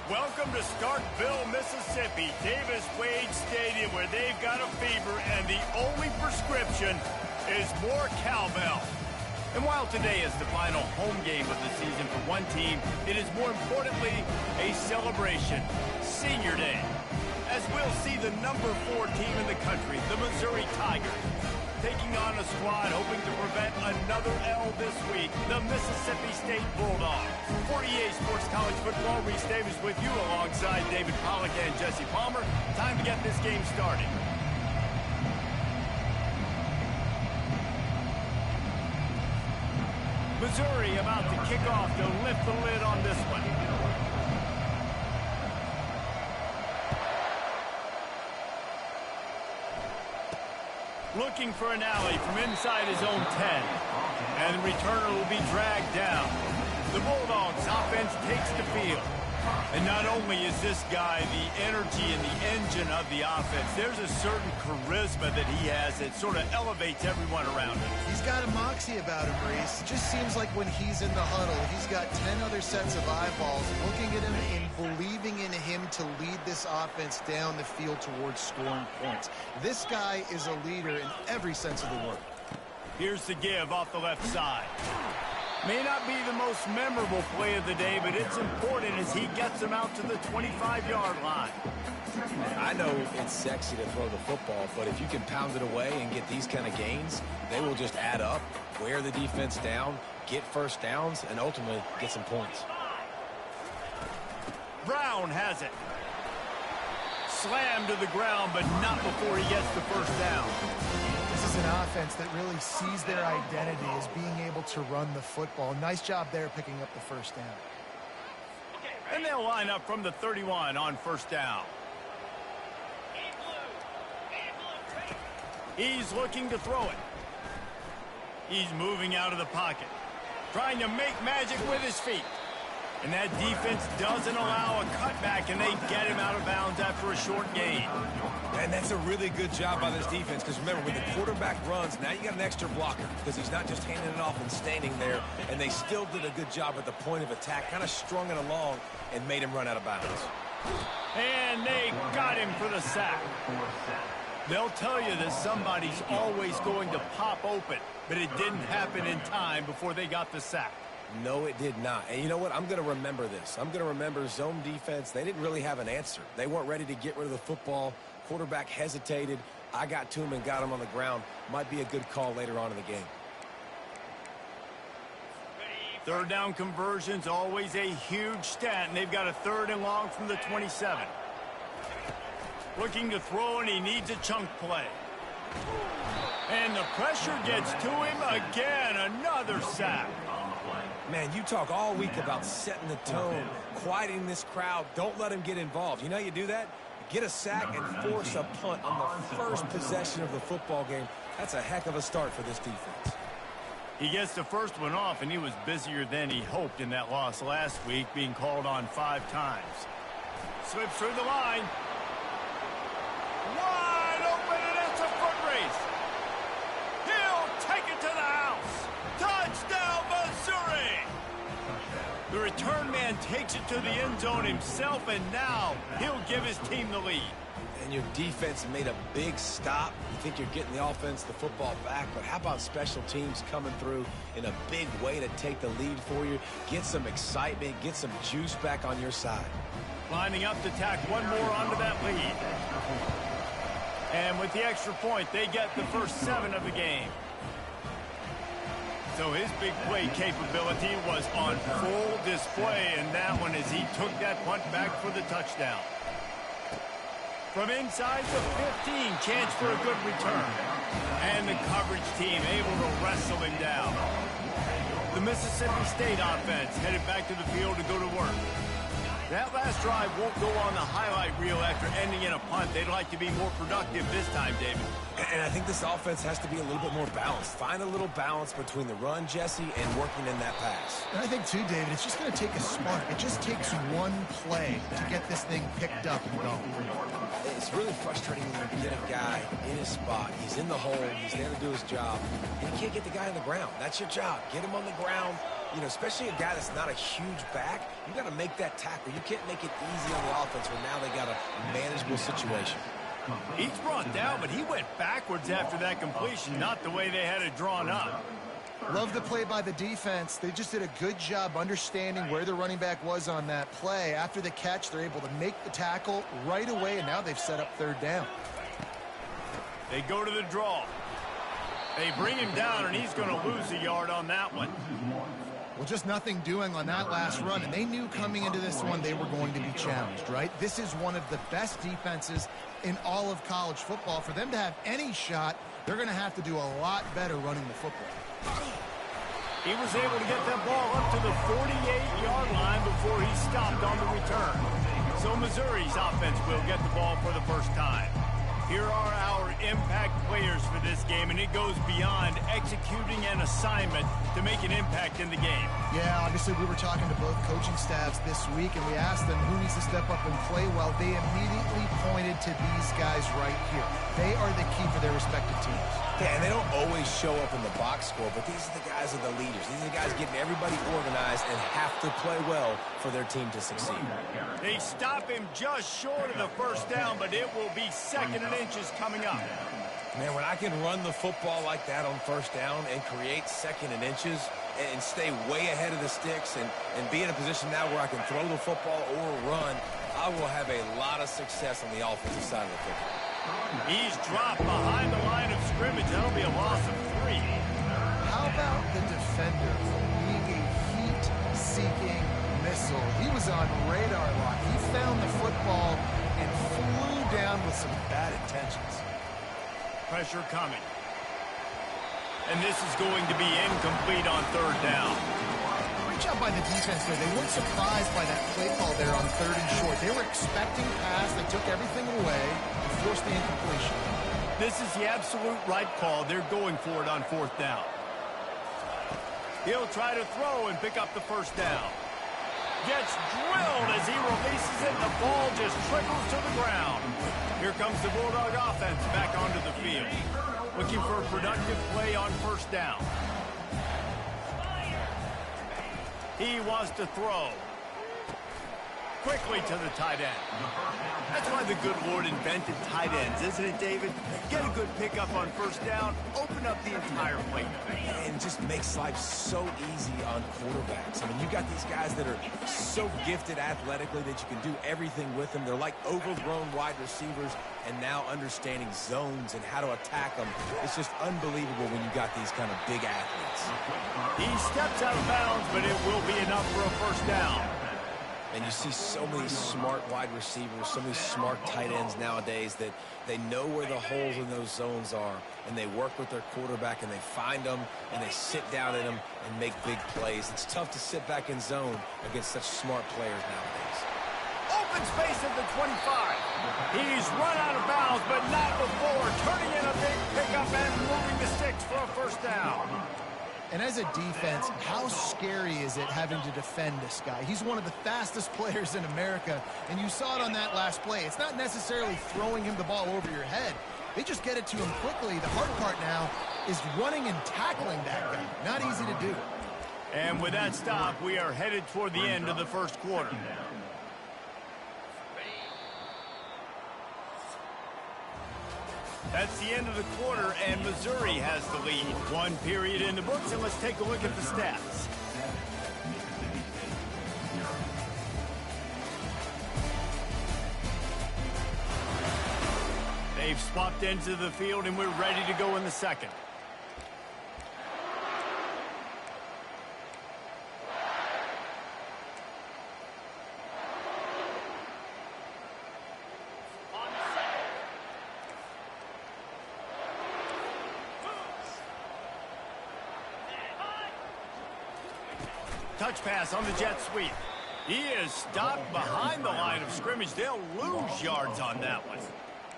Welcome to Starkville, Mississippi, Davis Wade Stadium, where they've got a fever, and the only prescription is more cowbell. And while today is the final home game of the season for one team, it is more importantly a celebration, Senior Day, as we'll see the number 4 team in the country, the Missouri Tigers, taking on a squad hoping to prevent another L this week, the Mississippi State Bulldogs. For EA Sports College Football, Reese Davis with you alongside David Pollack and Jesse Palmer. Time to get this game started. Missouri about to kick off to lift the lid on this one. Looking for an alley from inside his own 10. And the returner will be dragged down. The Bulldogs offense takes the field. And not only is this guy the energy and the engine of the offense, there's a certain charisma that he has that sort of elevates everyone around him. He's got a moxie about him, Reese. It just seems like when he's in the huddle, he's got 10 other sets of eyeballs looking at him and believing in him to lead this offense down the field towards scoring points. This guy is a leader in every sense of the word. Here's the give off the left side. May not be the most memorable play of the day, but it's important as he gets them out to the 25-yard line. I know it's sexy to throw the football, but if you can pound it away and get these kind of gains, they will just add up, wear the defense down, get first downs, and ultimately get some points. Brown has it. Slammed to the ground, but not before he gets the first down. This is an offense that really sees their identity as being able to run the football. Nice job there picking up the first down. And they'll line up from the 31 on first down. He's looking to throw it. He's moving out of the pocket, trying to make magic with his feet. And that defense doesn't allow a cutback, and they get him out of bounds after a short gain. And that's a really good job by this defense, because remember, when the quarterback runs, now you got an extra blocker, because he's not just handing it off and standing there, and they still did a good job at the point of attack, kind of strung it along and made him run out of bounds. And they got him for the sack. They'll tell you that somebody's always going to pop open, but it didn't happen in time before they got the sack. No, it did not. And you know what? I'm going to remember this. I'm going to remember zone defense. They didn't really have an answer. They weren't ready to get rid of the football. Quarterback hesitated. I got to him and got him on the ground. Might be a good call later on in the game. Third down conversion's always a huge stat, and they've got a 3rd and long from the 27. Looking to throw, and he needs a chunk play. And the pressure gets to him again. Another sack. Man, you talk all week about setting the tone, quieting this crowd. Don't let him get involved. You know how you do that? Get a sack and force a punt on the first possession of the football game. That's a heck of a start for this defense. He gets the first one off, and he was busier than he hoped in that loss last week, being called on 5 times. Slips through the line. Wide open, and it's a foot race. He'll take it to the house. Touchdown, Missouri! The return man takes it to the end zone himself, and now he'll give his team the lead. And your defense made a big stop. You think you're getting the offense, the football back, but how about special teams coming through in a big way to take the lead for you? Get some excitement, get some juice back on your side. Lining up to tack one more onto that lead. And with the extra point, they get the first 7 of the game. So his big play capability was on full display in that one as he took that punt back for the touchdown. From inside the 15, chance for a good return. And the coverage team able to wrestle him down. The Mississippi State offense headed back to the field to go to work. That last drive won't go on the highlight reel after ending in a punt. They'd like to be more productive this time, David. And I think this offense has to be a little bit more balanced. Find a little balance between the run, Jesse, and working in that pass. And I think, too, David, it's just going to take a spark. It just takes one play to get this thing picked up and going. It's really frustrating when you get a guy in his spot. He's in the hole. He's there to do his job. And you can't get the guy on the ground. That's your job. Get him on the ground. you know, especially a guy that's not a huge back, you got to make that tackle. You can't make it easy on the offense when now they got a manageable situation. He's brought down, but he went backwards after that completion, not the way they had it drawn up. Love the play by the defense. They just did a good job understanding where the running back was on that play. After the catch, they're able to make the tackle right away, and now they've set up third down. They go to the draw. They bring him down, and he's going to lose a yard on that one. Well, just nothing doing on that last run, and they knew coming into this one they were going to be challenged, right? This is one of the best defenses in all of college football. For them to have any shot, they're going to have to do a lot better running the football. He was able to get that ball up to the 48-yard line before he stopped on the return. So Missouri's offense will get the ball for the first time. Here are our impact players for this game, and it goes beyond executing an assignment to make an impact in the game. Yeah, obviously we were talking to both coaching staffs this week, and we asked them who needs to step up and play well. They immediately pointed to these guys right here. They are the key for their respective teams. Yeah, and they don't always show up in the box score, but these are the guys that are the leaders. These are the guys getting everybody organized and have to play well for their team to succeed. They stop him just short of the first down, but it will be 2nd and inches coming up. Man, when I can run the football like that on first down and create 2nd and inches and stay way ahead of the sticks and be in a position now where I can throw the football or run, I will have a lot of success on the offensive side of the football. He's dropped behind the line of scrimmage. That'll be a loss of 3. How about the defender being a heat-seeking missile? He was on radar lock. He found the football and flew down with some bad intentions. Pressure coming. And this is going to be incomplete on 3rd down. Great job by the defense there. They weren't surprised by that play call there on 3rd and short. They were expecting pass. They took everything away and forced the incompletion. This is the absolute right call. They're going for it on 4th down. He'll try to throw and pick up the first down. Gets drilled as he releases it. The ball just trickles to the ground. Here comes the Bulldog offense back onto the field. Looking for a productive play on 1st down. He wants to throw. Quickly to the tight end. That's why the good Lord invented tight ends, isn't it, David? Get a good pickup on 1st down, open up the entire plate. And just makes life so easy on quarterbacks. I mean, you got these guys that are so gifted athletically that you can do everything with them. They're like overgrown wide receivers, and now understanding zones and how to attack them. It's just unbelievable when you got these kind of big athletes. He steps out of bounds, but it will be enough for a 1st down. And you see so many smart wide receivers, so many smart tight ends nowadays that they know where the holes in those zones are, and they work with their quarterback, and they find them, and they sit down in them and make big plays. It's tough to sit back in zone against such smart players nowadays. Open space at the 25. He's run out of bounds, but not before turning in a big pickup and moving the sticks for a 1st down. And as a defense, how scary is it having to defend this guy? He's one of the fastest players in America, and you saw it on that last play. It's not necessarily throwing him the ball over your head. They just get it to him quickly. The hard part now is running and tackling that guy. Not easy to do. And with that stop, we are headed toward the end of the 1st quarter. That's the end of the quarter, and Missouri has the lead. 1 period in the books, and let's take a look at the stats. They've swapped into the field, and we're ready to go in the 2nd. Touch pass on the jet sweep. He is stopped behind the line of scrimmage. They'll lose yards on that one.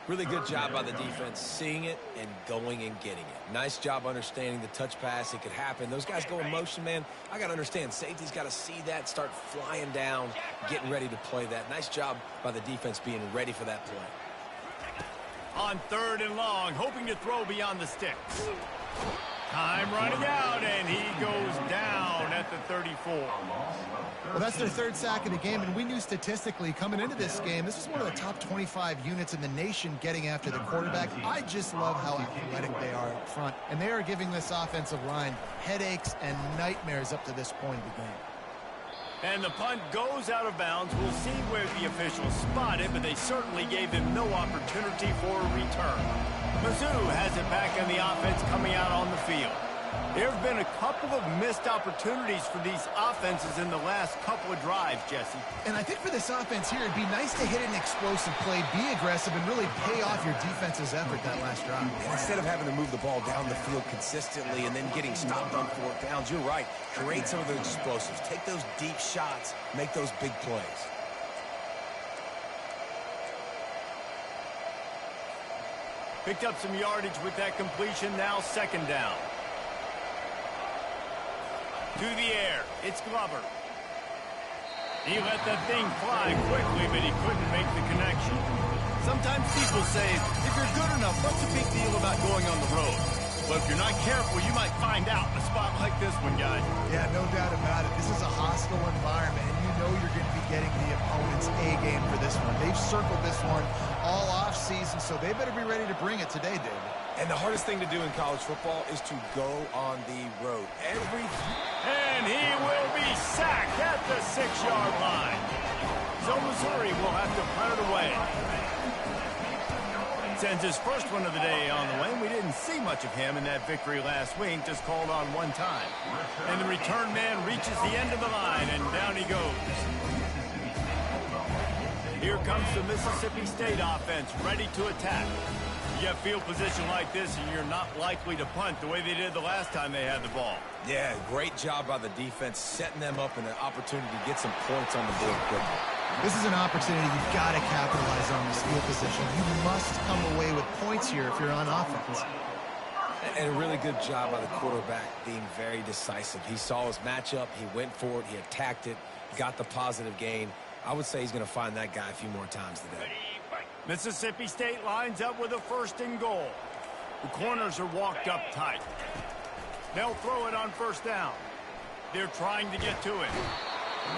Really good job by the defense, seeing it and going and getting it. Nice job understanding the touch pass. It could happen. Those guys go in motion, man. I got to understand, safety's got to see that, start flying down, getting ready to play that. Nice job by the defense being ready for that play. On 3rd and long, hoping to throw beyond the sticks. Time running out, and he goes down at the 34. Well, that's their third sack of the game, and we knew statistically coming into this game, this was one of the top 25 units in the nation getting after the quarterback. I just love how athletic they are up front, and they are giving this offensive line headaches and nightmares up to this point of the game. And the punt goes out of bounds. We'll see where the officials spot it, but they certainly gave him no opportunity for a return. Mizzou has it back in the offense coming out on the field. There have been a couple of missed opportunities for these offenses in the last couple of drives, Jesse. And I think for this offense here, it'd be nice to hit an explosive play, be aggressive, and really pay off your defense's effort that last drive. And instead of having to move the ball down the field consistently and then getting stopped on fourth downs, you're right. Create some of those explosives. Take those deep shots. Make those big plays. Picked up some yardage with that completion. Now second down. To the air, it's Glover. He let that thing fly quickly, but he couldn't make the connection. Sometimes people say, if you're good enough, what's the big deal about going on the road? But if you're not careful, you might find out in a spot like this one, guys. Yeah, no doubt about it. This is a hostile environment, and you know you're going to be getting the opponent's A game for this one. They've circled this one all off season, so they better be ready to bring it today, David. And the hardest thing to do in college football is to go on the road. And he will be sacked at the 6-yard line. So Missouri will have to punt it away. Sends his first one of the day on the way. We didn't see much of him in that victory last week, just called on one time. And the return man reaches the end of the line, and down he goes. Here comes the Mississippi State offense, ready to attack. You have field position like this, and you're not likely to punt the way they did the last time they had the ball. Yeah, great job by the defense, setting them up in an opportunity to get some points on the board quickly. This is an opportunity you've got to capitalize on this field position. You must come away with points here if you're on offense. And a really good job by the quarterback being very decisive. He saw his matchup, he went for it, he attacked it, got the positive gain. I would say he's going to find that guy a few more times today. Mississippi State lines up with a 1st and goal. The corners are walked up tight. They'll throw it on 1st down. They're trying to get to it.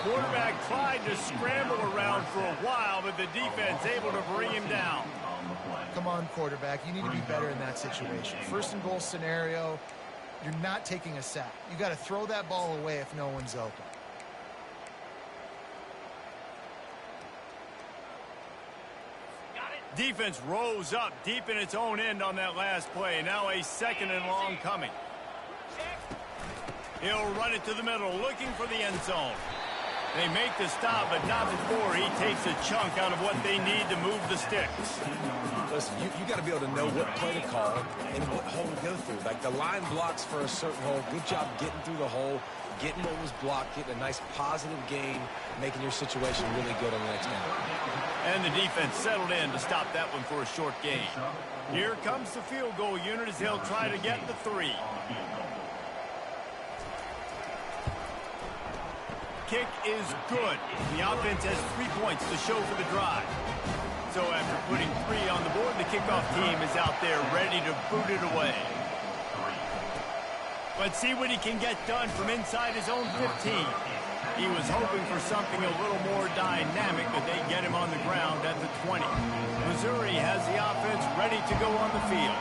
Quarterback tried to scramble around for a while, but the defense able to bring him down. Come on, quarterback. You need to be better in that situation. 1st and goal scenario, you're not taking a sack. You got to throw that ball away if no one's open. Defense rose up deep in its own end on that last play. Now a 2nd and long coming. He'll run it to the middle, looking for the end zone. They make the stop, but not before he takes a chunk out of what they need to move the sticks. Listen, you got to be able to know what play to call and what hole to go through. Like the line blocks for a certain hole. Good job getting through the hole, getting what was blocked, getting a nice positive gain, making your situation really good on the next down. And the defense settled in to stop that one for a short gain. Here comes the field goal unit as they'll try to get the 3. Kick is good. The offense has 3 points to show for the drive. So after putting 3 on the board, the kickoff team is out there ready to boot it away. Let's see what he can get done from inside his own 15. He was hoping for something a little more dynamic, but they get him on the ground at the 20. Missouri has the offense ready to go on the field.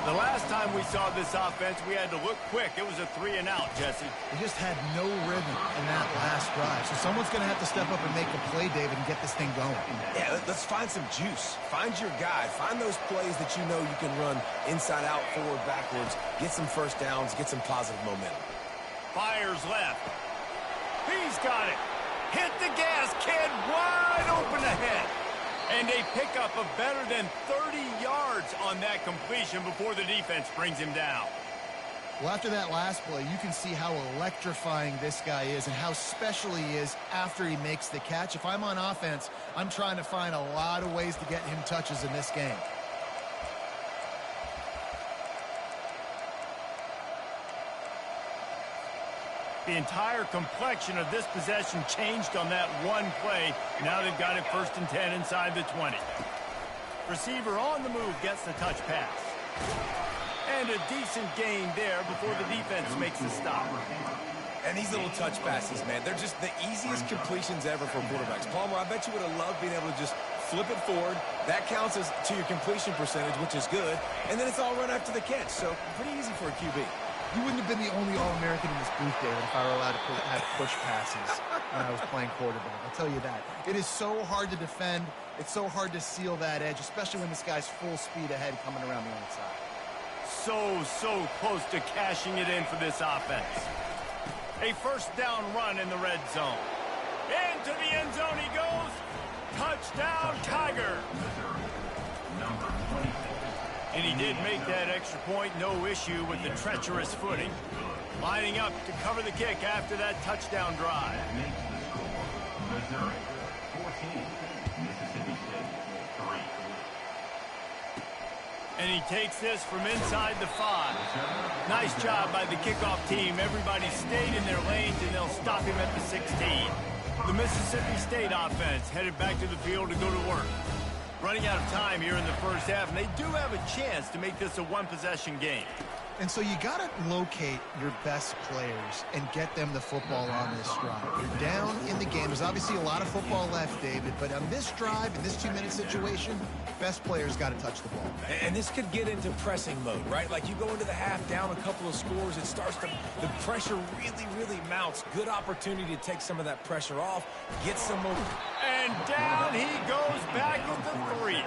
The last time we saw this offense, we had to look quick. It was a 3-and-out, Jesse. They just had no rhythm in that last drive. So someone's going to have to step up and make a play, David, and get this thing going. Yeah, let's find some juice. Find your guy. Find those plays that you know you can run inside out, forward, backwards. Get some 1st downs. Get some positive momentum. Fires left. He's got it. Hit the gas, kid. Wide open ahead. And a pickup of better than 30 yards on that completion before the defense brings him down. Well, after that last play, you can see how electrifying this guy is and how special he is after he makes the catch. If I'm on offense, I'm trying to find a lot of ways to get him touches in this game. The entire complexion of this possession changed on that one play. Now they've got it 1st and 10 inside the 20. Receiver on the move gets the touch pass. And a decent gain there before the defense makes the stop. And these little touch passes, man, they're just the easiest completions ever for quarterbacks. Palmer, I bet you would have loved being able to just flip it forward. That counts as to your completion percentage, which is good. And then it's all run after the catch, so pretty easy for a QB. You wouldn't have been the only All-American in this booth, David, if I were allowed to have push passes when I was playing quarterback. I'll tell you that. It is so hard to defend. It's so hard to seal that edge, especially when this guy's full speed ahead coming around the outside. So close to cashing it in for this offense. A first down run in the red zone. Into the end zone he goes. Touchdown, Tiger. And he did make that extra point. No issue with the treacherous footing. Lining up to cover the kick after that touchdown drive. Missouri, 14, Mississippi State, 3. And he takes this from inside the 5. Nice job by the kickoff team. Everybody stayed in their lanes, and they'll stop him at the 16. The Mississippi State offense headed back to the field to go to work. Running out of time here in the first half, and they do have a chance to make this a one-possession game. And so you got to locate your best players and get them the football on this drive. You're down in the game. There's obviously a lot of football left, David, but on this drive, in this 2-minute situation, best players got to touch the ball. And this could get into pressing mode, right? Like you go into the half down a couple of scores, it starts to, the pressure really mounts. Good opportunity to take some of that pressure off, get some momentum. And down he goes back at the 3.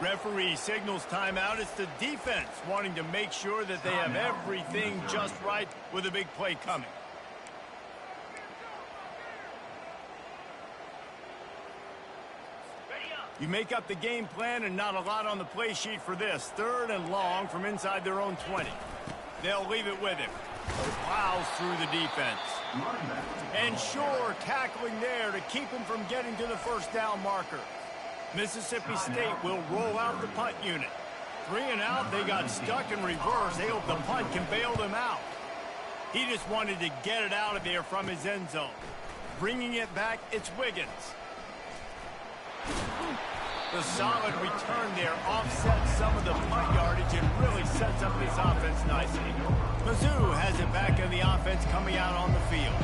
Referee signals timeout. It's the defense wanting to make sure that they have everything just right with a big play coming. You make up the game plan and not a lot on the play sheet for this. 3rd and long from inside their own 20. They'll leave it with him. Plows through the defense. And sure, tackling there to keep him from getting to the first down marker. Mississippi State will roll out the punt unit. 3 and out, they got stuck in reverse. They hope the punt can bail them out. He just wanted to get it out of there from his end zone. Bringing it back, it's Wiggins. The solid return there offsets some of the punt yardage and really sets up this offense nicely. Mizzou has it back in the offense coming out on the field.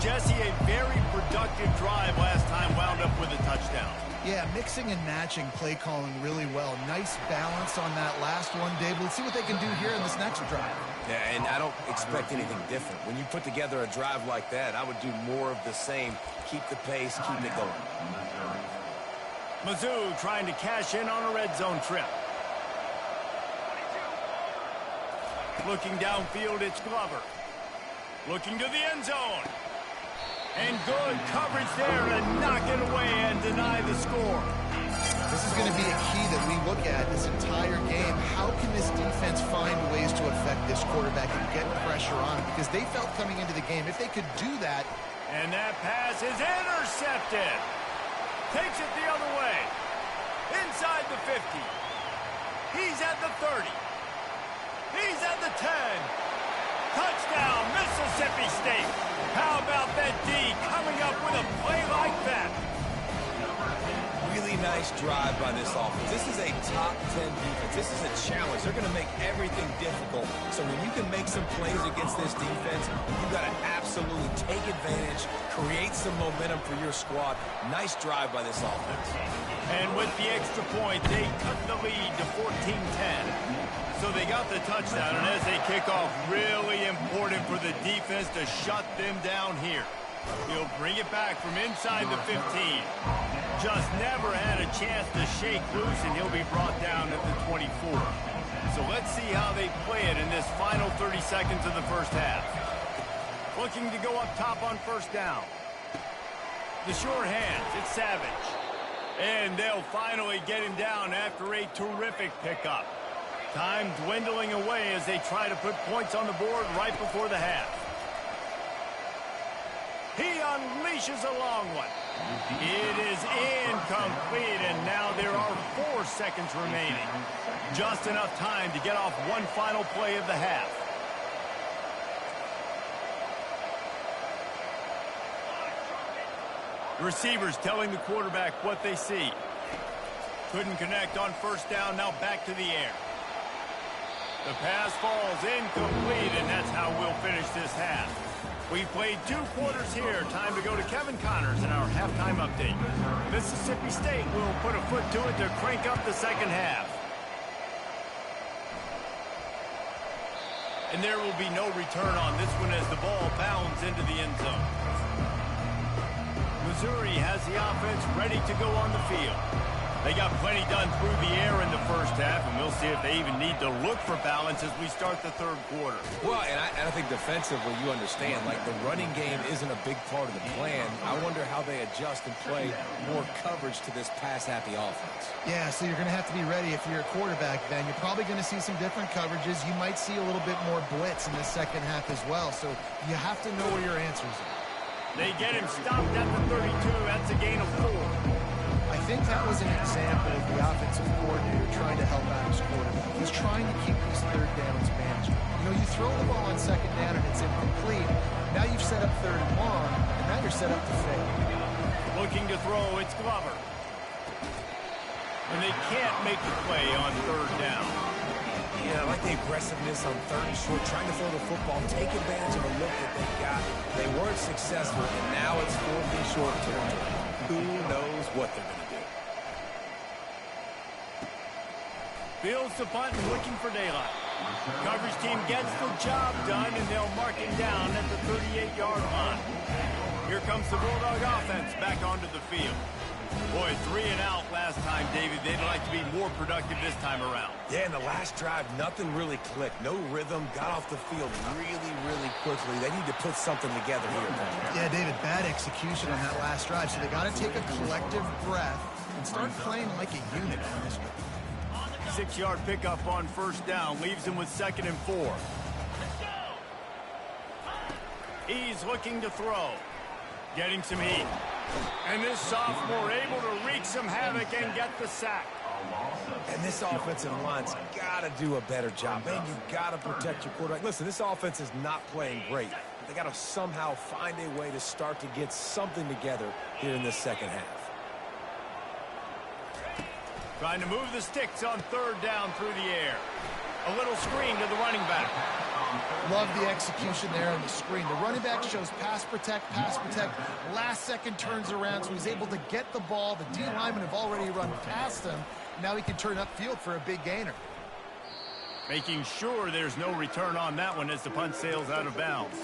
Jesse, a very productive drive last time, wound up with a touchdown. Yeah, mixing and matching play calling really well. Nice balance on that last one, Dave. Let's see what they can do here in this next drive. Yeah, and I don't expect anything different. When you put together a drive like that, I would do more of the same. Keep the pace, keep it going. Mizzou trying to cash in on a red zone trip. Looking downfield, it's Glover. Looking to the end zone. And good coverage there to knock it away and deny the score. This is going to be a key that we look at this entire game. How can this defense find ways to affect this quarterback and get pressure on him? Because they felt coming into the game, if they could do that. And that pass is intercepted. Takes it the other way. Inside the 50. He's at the 30. He's at the 10. Touchdown, Mississippi State. How about that D coming up with a play like that? Really nice drive by this offense. This is a top 10 defense. This is a challenge. They're going to make everything difficult. So when you can make some plays against this defense, you've got to absolutely take advantage, create some momentum for your squad. Nice drive by this offense. And with the extra point, they cut the lead to 14-10. So they got the touchdown, and as they kick off, really important for the defense to shut them down here. He'll bring it back from inside the 15. Just never had a chance to shake loose, and he'll be brought down at the 24. So let's see how they play it in this final 30 seconds of the first half. Looking to go up top on first down. The short hands, it's Savage. And they'll finally get him down after a terrific pickup. Time dwindling away as they try to put points on the board right before the half. He unleashes a long one. It is incomplete, and now there are 4 seconds remaining. Just enough time to get off one final play of the half. The receivers telling the quarterback what they see. Couldn't connect on first down, now back to the air. The pass falls incomplete, and that's how we'll finish this half. We played 2 quarters here. Time to go to Kevin Connors in our halftime update. Mississippi State will put a foot to it to crank up the second half. And there will be no return on this one as the ball bounds into the end zone. Missouri has the offense ready to go on the field. They got plenty done through the air in the first half, and we'll see if they even need to look for balance as we start the third quarter. Well, and I think defensively, you understand, like the running game isn't a big part of the plan. I wonder how they adjust and play more coverage to this pass-happy offense. Yeah, so you're going to have to be ready if you're a quarterback, then. You're probably going to see some different coverages. You might see a little bit more blitz in the second half as well, so you have to know where your answers are. They get him stopped at the 32. That's a gain of 4. I think that was an example of the offensive coordinator trying to help out his quarterback. He's trying to keep these third downs manageable. You know, you throw the ball on second down and it's incomplete. Now you've set up 3rd and long, and now you're set up to fail. Looking to throw, it's Glover. And they can't make the play on 3rd down. Yeah, I like the aggressiveness on 3rd and short, trying to throw the football, take advantage of a look that they got. They weren't successful, and now it's 4th and short territory. Who knows what they're going to do? Fields the punt and looking for daylight. Coverage team gets the job done, and they'll mark it down at the 38-yard line. Here comes the Bulldog offense back onto the field. Boy, 3 and out last time, David. They'd like to be more productive this time around. Yeah, in the last drive, nothing really clicked. No rhythm, got off the field really quickly. They need to put something together here. Yeah, David, bad execution on that last drive, so they got to take a collective breath and start playing like a unit on this one. 6-yard pickup on 1st down leaves him with 2nd and 4. He's looking to throw. Getting some heat. And this sophomore able to wreak some havoc and get the sack. And this offensive line's got to do a better job. Man, you got to protect your quarterback. Listen, this offense is not playing great. They got to somehow find a way to start to get something together here in this second half. Trying to move the sticks on 3rd down through the air. A little screen to the running back. Love the execution there on the screen. The running back shows pass protect. Last second turns around, so he's able to get the ball. The D linemen have already run past him. Now he can turn upfield for a big gainer. Making sure there's no return on that one as the punt sails out of bounds.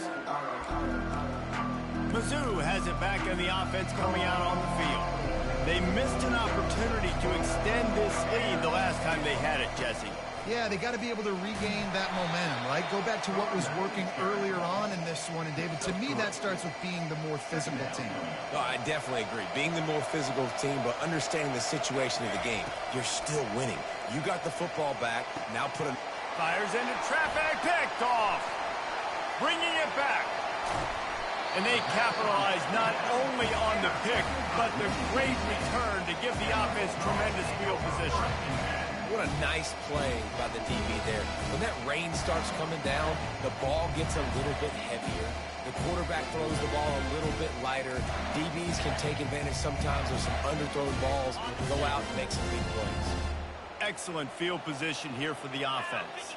Mizzou has it back in the offense coming out on the field. They missed an opportunity to extend this lead the last time they had it, Jesse. Yeah, they got to be able to regain that momentum, right? Go back to what was working earlier on in this one. And, David, to me, that starts with being the more physical team. No, I definitely agree. Being the more physical team, but understanding the situation of the game. You're still winning. You got the football back. Now put a... Fires into traffic, picked off. Bringing it back. And they capitalize not only on the pick, but the great return to give the offense tremendous field position. What a nice play by the DB there. When that rain starts coming down, the ball gets a little bit heavier. The quarterback throws the ball a little bit lighter. DBs can take advantage sometimes of some underthrown balls, go out and make some big plays. Excellent field position here for the offense.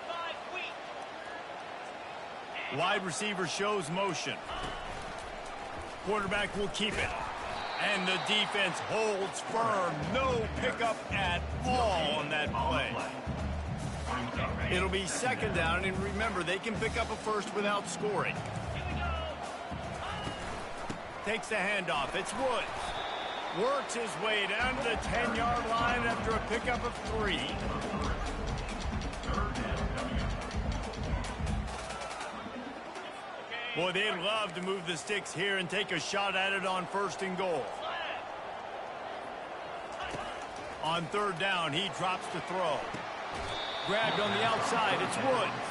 Wide receiver shows motion. Quarterback will keep it. And the defense holds firm. No pickup at all on that play. It'll be 2nd down, and remember, they can pick up a first without scoring. Takes the handoff. It's Woods. Works his way down to the 10-yard line after a pickup of 3. Boy, they'd love to move the sticks here and take a shot at it on 1st and goal. On 3rd down, he drops to throw. Grabbed on the outside, it's Woods.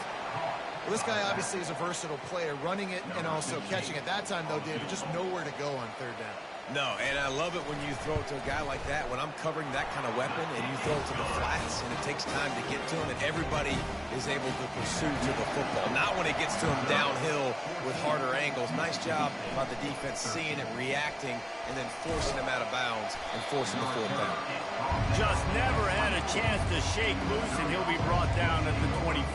Well, this guy obviously is a versatile player, running it and also catching it. That time, though, David, just nowhere to go on 3rd down. No, and I love it when you throw it to a guy like that. When I'm covering that kind of weapon and you throw it to the flats and it takes time to get to him and everybody is able to pursue to the football. Not when it gets to him downhill with harder angles. Nice job by the defense seeing it, reacting, and then forcing him out of bounds and forcing the fourth down. Just never had a chance to shake loose, and he'll be brought down at the 24.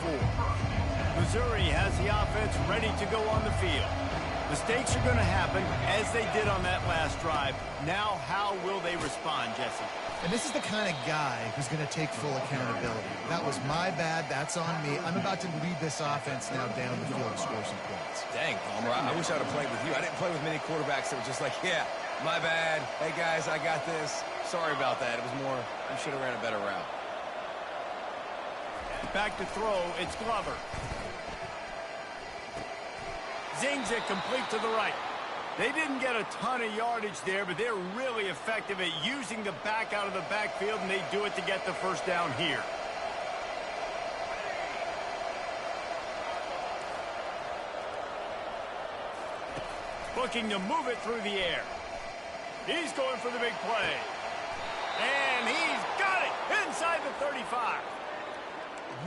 Missouri has the offense ready to go on the field. Mistakes are going to happen, as they did on that last drive. Now, how will they respond, Jesse? And this is the kind of guy who's going to take full accountability. That was my bad. That's on me. I'm about to lead this offense now down the field and score some points. Dang, Palmer, I wish I would have played with you. I didn't play with many quarterbacks that were just like, yeah, my bad. Hey, guys, I got this. Sorry about that. It was more, you should have ran a better route. Back to throw, it's Glover. Zings it complete to the right. They didn't get a ton of yardage there, but they're really effective at using the back out of the backfield, and they do it to get the first down here. Looking to move it through the air. He's going for the big play. And he's got it inside the 35.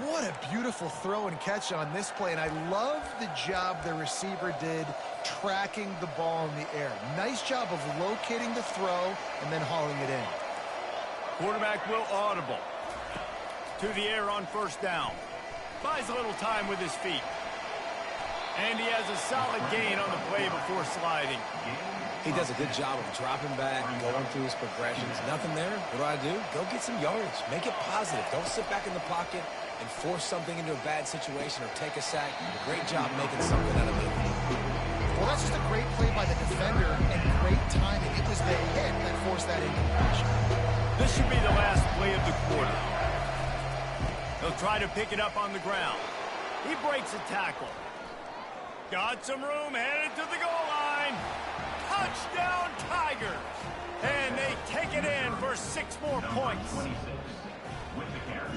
What a beautiful throw and catch on this play, and I love the job the receiver did tracking the ball in the air. Nice job of locating the throw and then hauling it in. Quarterback will audible. To the air on first down. Buys a little time with his feet. And he has a solid gain on the play before sliding. He does a good job of dropping back, going through his progressions. Nothing there. What do? Go get some yardage. Make it positive. Don't sit back in the pocket and force something into a bad situation or take a sack. Great job making something out of it. Well, that's just a great play by the defender and great timing. It was the hit that forced that incompletion. This should be the last play of the quarter. He'll try to pick it up on the ground. He breaks a tackle. Got some room, headed to the goal line. Touchdown, Tigers! And they take it in for 6 more points.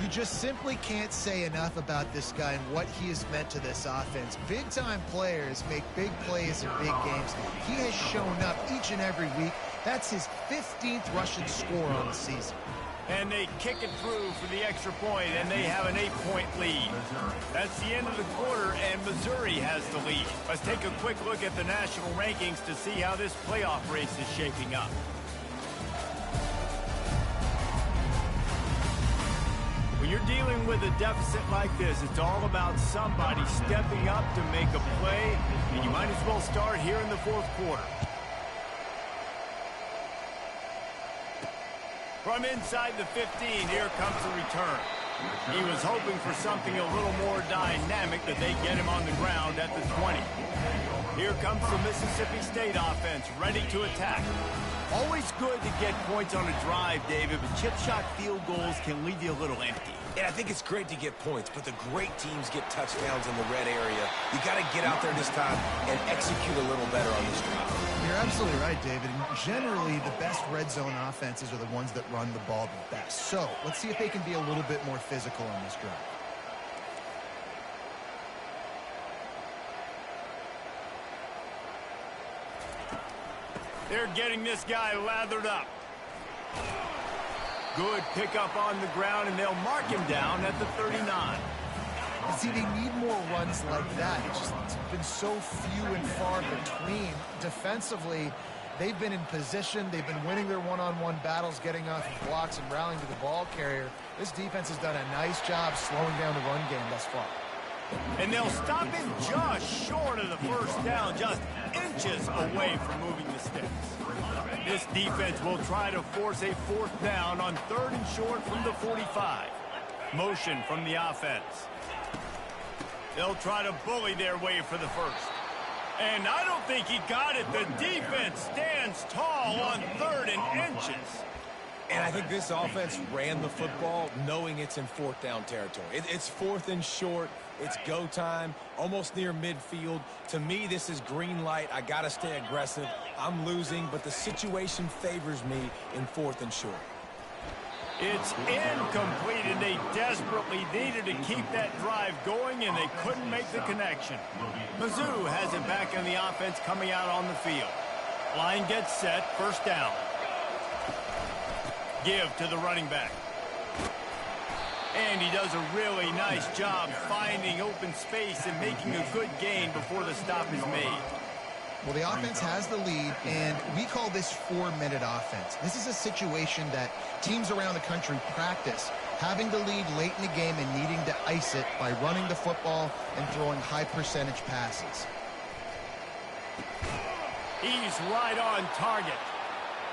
You just simply can't say enough about this guy and what he has meant to this offense. Big-time players make big plays in big games. He has shown up each and every week. That's his 15th rushing score on the season. And they kick it through for the extra point, and they have an 8-point lead. That's the end of the quarter, and Missouri has the lead. Let's take a quick look at the national rankings to see how this playoff race is shaping up. When you're dealing with a deficit like this, it's all about somebody stepping up to make a play, and you might as well start here in the fourth quarter. From inside the 15, here comes the return. He was hoping for something a little more dynamic, but they get him on the ground at the 20. Here comes the Mississippi State offense, ready to attack. Always good to get points on a drive, David, but chip shot field goals can leave you a little empty. And I think it's great to get points, but the great teams get touchdowns in the red area. You got to get out there this time and execute a little better on this drive. You're absolutely right, David. And generally, the best red zone offenses are the ones that run the ball the best. So let's see if they can be a little bit more physical on this drive. They're getting this guy lathered up. Good pickup on the ground, and they'll mark him down at the 39. See, they need more runs like that. It's been so few and far between. Defensively, they've been in position. They've been winning their one-on-one battles, getting off blocks and rallying to the ball carrier. This defense has done a nice job slowing down the run game thus far. And they'll stop him just short of the first down, just inches away from moving the sticks. This defense will try to force a fourth down on 3rd and short from the 45. Motion from the offense. They'll try to bully their way for the first. And I don't think he got it. The defense stands tall on 3rd and inches. And I think this offense ran the football knowing it's in 4th down territory. It's 4th and short. It's go time, almost near midfield. To me, this is green light. I got to stay aggressive. I'm losing, but the situation favors me in 4th and short. It's incomplete, and they desperately needed to keep that drive going, and they couldn't make the connection. Mizzou has it back in the offense coming out on the field. Line gets set, first down. Give to the running back. And he does a really nice job finding open space and making a good gain before the stop is made. Well, the offense has the lead, and we call this 4-minute offense. This is a situation that teams around the country practice, having the lead late in the game and needing to ice it by running the football and throwing high-percentage passes. He's right on target.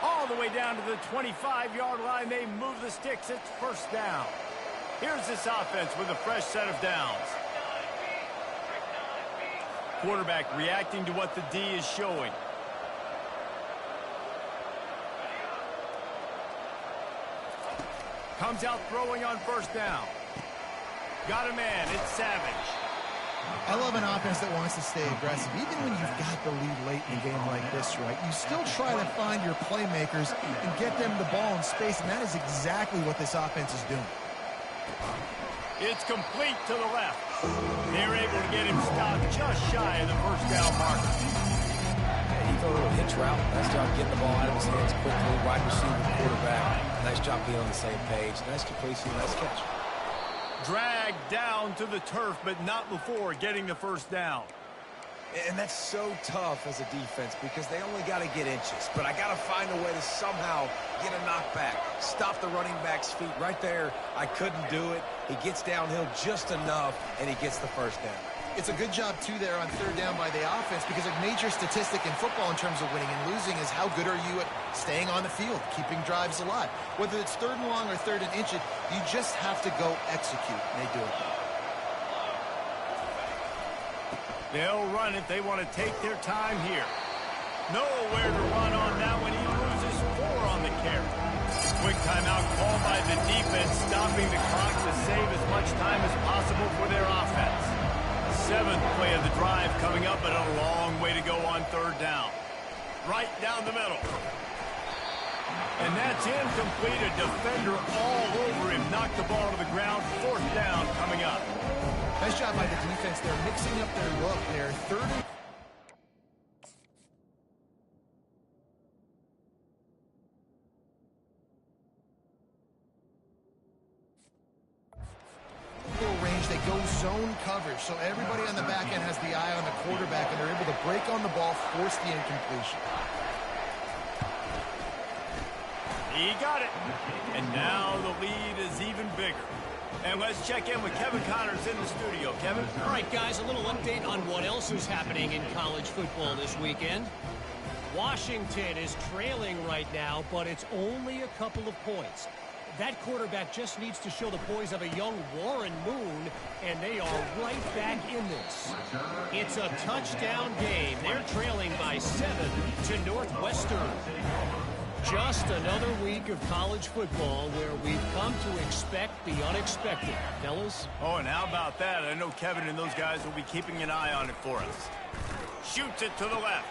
All the way down to the 25-yard line. They move the sticks. It's first down. Here's this offense with a fresh set of downs. Quarterback reacting to what the D is showing. Comes out throwing on first down. Got a man. It's Savage. I love an offense that wants to stay aggressive. Even when you've got the lead late in the game like this, right, you still try to find your playmakers and get them the ball in space, and that is exactly what this offense is doing. It's complete to the left. They're able to get him stopped just shy of the first down marker. Yeah, he threw a little hitch route. Nice job getting the ball out of his hands quickly. Wide receiver, quarterback. Nice job being on the same page. Nice completion, nice catch. Dragged down to the turf, but not before getting the first down. And that's so tough as a defense because they only got to get inches. But I got to find a way to somehow get a knockback. Stop the running back's feet right there. I couldn't do it. He gets downhill just enough, and he gets the first down. It's a good job, too, there on third down by the offense, because a major statistic in football in terms of winning and losing is how good are you at staying on the field, keeping drives alive. Whether it's third and long or third and inch, you just have to go execute, and they do it. They'll run it. They want to take their time here. Nowhere to run on that one. He loses 4 on the carry. Quick timeout called by the defense, stopping the clock to save as much time as possible for their offense. 7th play of the drive coming up, but a long way to go on third down. Right down the middle. And that's incomplete. A defender all over him. Knocked the ball to the ground. 4th down coming up. Nice job by the defense. They're mixing up their look. They're third. Range, they go zone coverage, so everybody on the back end has the eye on the quarterback, and they're able to break on the ball, force the incompletion. He got it. And now the lead is even bigger. And let's check in with Kevin Connors in the studio. Kevin? All right, guys, a little update on what else is happening in college football this weekend. Washington is trailing right now, but it's only a couple of points. That quarterback just needs to show the poise of a young Warren Moon, and they are right back in this. It's a touchdown game. They're trailing by 7 to Northwestern. Just another week of college football where we've come to expect the unexpected. Fellas? Oh, and how about that? I know Kevin and those guys will be keeping an eye on it for us. Shoots it to the left.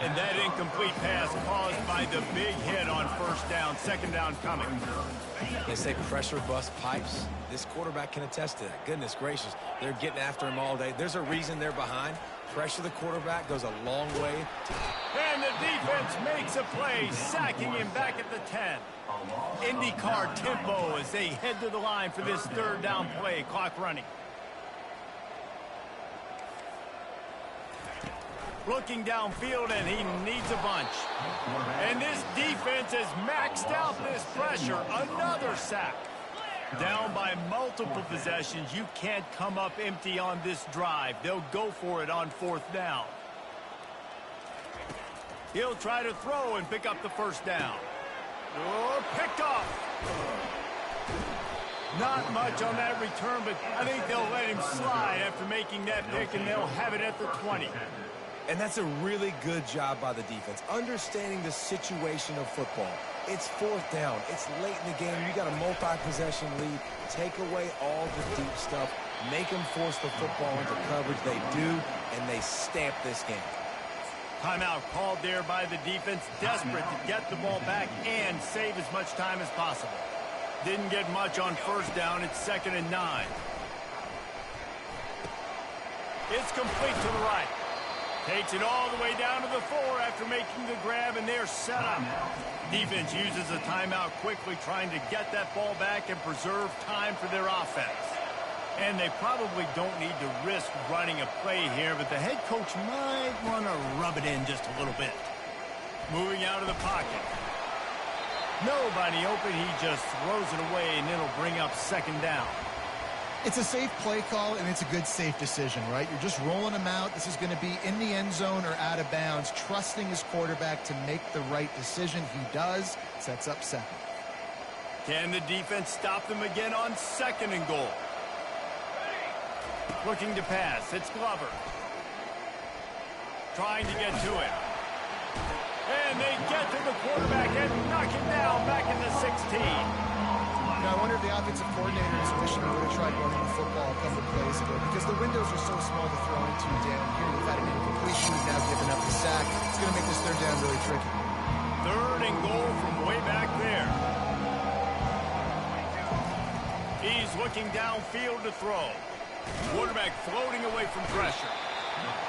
And that incomplete pass caused by the big hit on first down. 2nd down coming. They say pressure bust pipes. This quarterback can attest to that. Goodness gracious. They're getting after him all day. There's a reason they're behind. Pressure the quarterback goes a long way. And the defense makes a play, sacking him back at the 10. IndyCar tempo as they head to the line for this 3rd down play. Clock running. Looking downfield, and he needs a bunch. And this defense has maxed out this pressure. Another sack. Down by multiple possessions. You can't come up empty on this drive. They'll go for it on 4th down. He'll try to throw and pick up the first down. Oh, picked off. Not much on that return, but I think they'll let him slide after making that pick, and they'll have it at the 20. And that's a really good job by the defense, understanding the situation of football. It's 4th down. It's late in the game. You got a multi-possession lead. Take away all the deep stuff. Make them force the football into coverage. They do, and they stamp this game. Timeout called there by the defense, desperate to get the ball back and save as much time as possible. Didn't get much on first down. It's 2nd and 9. It's complete to the right. Takes it all the way down to the 4 after making the grab, and they're set up. Defense uses a timeout quickly, trying to get that ball back and preserve time for their offense. And they probably don't need to risk running a play here, but the head coach might want to rub it in just a little bit. Moving out of the pocket. Nobody open, he just throws it away, and it'll bring up second down. It's a safe play call, and it's a good safe decision, right? You're just rolling him out. This is going to be in the end zone or out of bounds, trusting his quarterback to make the right decision. He does. Sets up second. Can the defense stop them again on 2nd and goal? Looking to pass. It's Glover. Trying to get to it. And they get to the quarterback and knock him down back in the 16. I wonder if the offensive coordinator is wishing he would have tried running the football a couple of plays ago because the windows are so small to throw into down here. You've had an incompletion. He's now given up the sack. It's going to make this third down really tricky. 3rd and goal from way back there. He's looking downfield to throw. Quarterback floating away from pressure.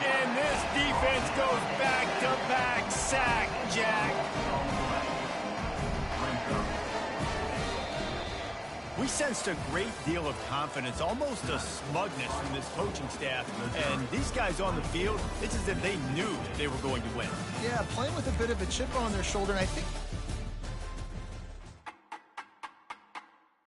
And this defense goes back-to-back sack, Jack. We sensed a great deal of confidence, almost a smugness from this coaching staff. And these guys on the field, it's as if they knew they were going to win. Yeah, playing with a bit of a chip on their shoulder. And I think